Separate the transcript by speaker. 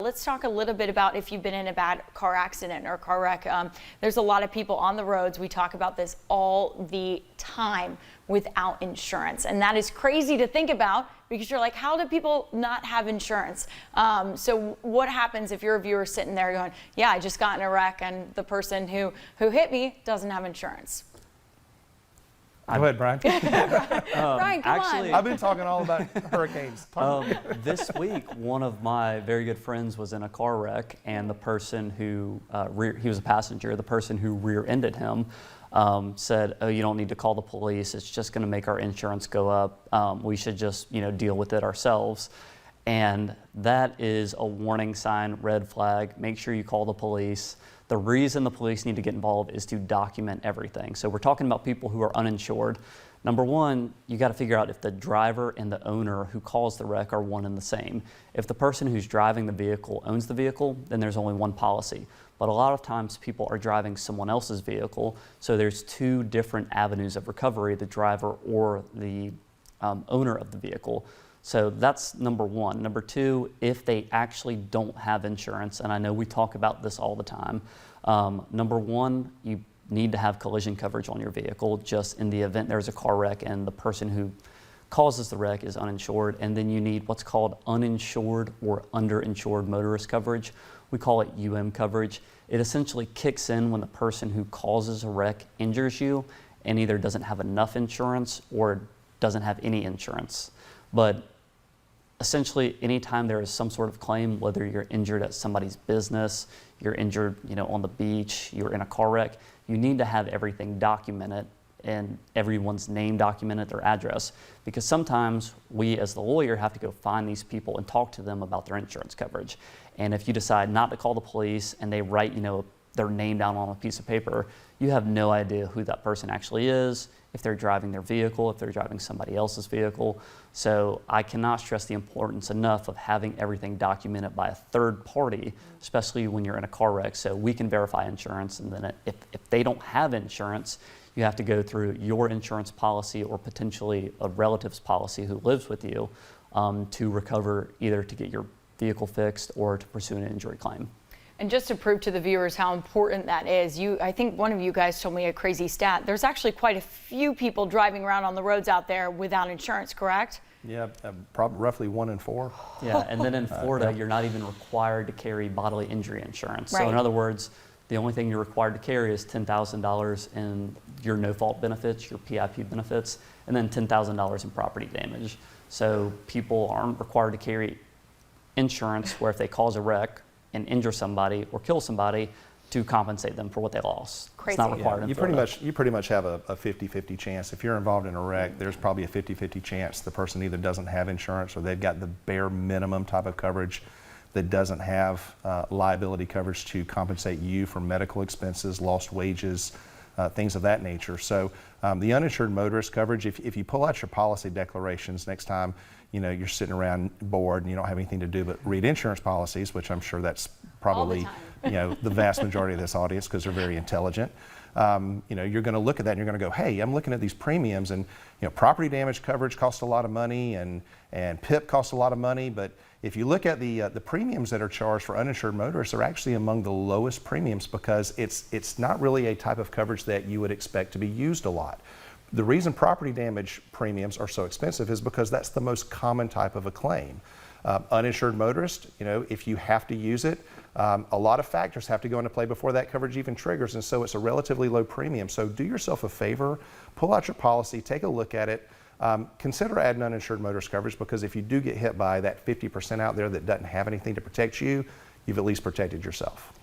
Speaker 1: let's talk a little bit about if you've been in a bad car accident or car wreck. There's a lot of people on the roads. We talk about this all the time without insurance. And that is crazy to think about because you're like, how do people not have insurance? So what happens if you're a viewer sitting there going, yeah, I just got in a wreck and the person who hit me doesn't have insurance?
Speaker 2: Go ahead, Brian.
Speaker 1: Brian, come on.
Speaker 2: I've been talking all about hurricanes.
Speaker 3: This week, one of my very good friends was in a car wreck, and the person who, he was a passenger, the person who rear-ended him said, oh, you don't need to call the police. It's just going to make our insurance go up. We should just, deal with it ourselves. And that is a warning sign, red flag. Make sure you call the police. The reason the police need to get involved is to document everything. So we're talking about people who are uninsured. Number one, you got to figure out if the driver and the owner who caused the wreck are one and the same. If the person who's driving the vehicle owns the vehicle, then there's only one policy. But a lot of times people are driving someone else's vehicle, so there's two different avenues of recovery, the driver or the owner of the vehicle. So that's number one. Number two, if they actually don't have insurance, and I know we talk about this all the time, number one, you need to have collision coverage on your vehicle just in the event there's a car wreck and the person who causes the wreck is uninsured. And then you need what's called uninsured or underinsured motorist coverage. We call it coverage. It essentially kicks in when the person who causes a wreck injures you and either doesn't have enough insurance or doesn't have any insurance. But essentially, anytime there is some sort of claim, whether you're injured at somebody's business, you're injured, on the beach, you're in a car wreck, you need to have everything documented and everyone's name documented, their address, because sometimes we as the lawyer have to go find these people and talk to them about their insurance coverage. And if you decide not to call the police and they write, their name down on a piece of paper, you have no idea who that person actually is, if they're driving their vehicle, if they're driving somebody else's vehicle. So I cannot stress the importance enough of having everything documented by a third party, especially when you're in a car wreck, so we can verify insurance. And then if they don't have insurance, you have to go through your insurance policy or potentially a relative's policy who lives with you to recover, either to get your vehicle fixed or to pursue an injury claim.
Speaker 1: And just to prove to the viewers how important that is, I think one of you guys told me a crazy stat. There's actually quite a few people driving around on the roads out there without insurance, correct?
Speaker 2: Yeah, probably roughly 1 in 4.
Speaker 3: Yeah, and then in Florida, you're not even required to carry bodily injury insurance.
Speaker 1: Right.
Speaker 3: So in other words, the only thing you're required to carry is $10,000 in your no-fault benefits, your PIP benefits, and then $10,000 in property damage. So people aren't required to carry insurance where if they cause a wreck and injure somebody or kill somebody, to compensate them for what they lost.
Speaker 1: Crazy.
Speaker 3: It's not required in Florida.
Speaker 2: You pretty much have a 50-50 chance. If you're involved in a wreck, there's probably a 50-50 chance the person either doesn't have insurance or they've got the bare minimum type of coverage that doesn't have liability coverage to compensate you for medical expenses, lost wages, things of that nature. So the uninsured motorist coverage, if you pull out your policy declarations next time, you're sitting around bored and you don't have anything to do but read insurance policies, which I'm sure that's probably the vast majority of this audience because they're very intelligent. You're going to look at that and you're going to go, hey, I'm looking at these premiums and property damage coverage costs a lot of money and PIP costs a lot of money, but if you look at the premiums that are charged for uninsured motorists, they're actually among the lowest premiums because it's not really a type of coverage that you would expect to be used a lot. The reason property damage premiums are so expensive is because that's the most common type of a claim. Uninsured motorist, if you have to use it, a lot of factors have to go into play before that coverage even triggers, and so it's a relatively low premium. So do yourself a favor, pull out your policy, take a look at it, consider adding uninsured motorist coverage, because if you do get hit by that 50% out there that doesn't have anything to protect you, you've at least protected yourself.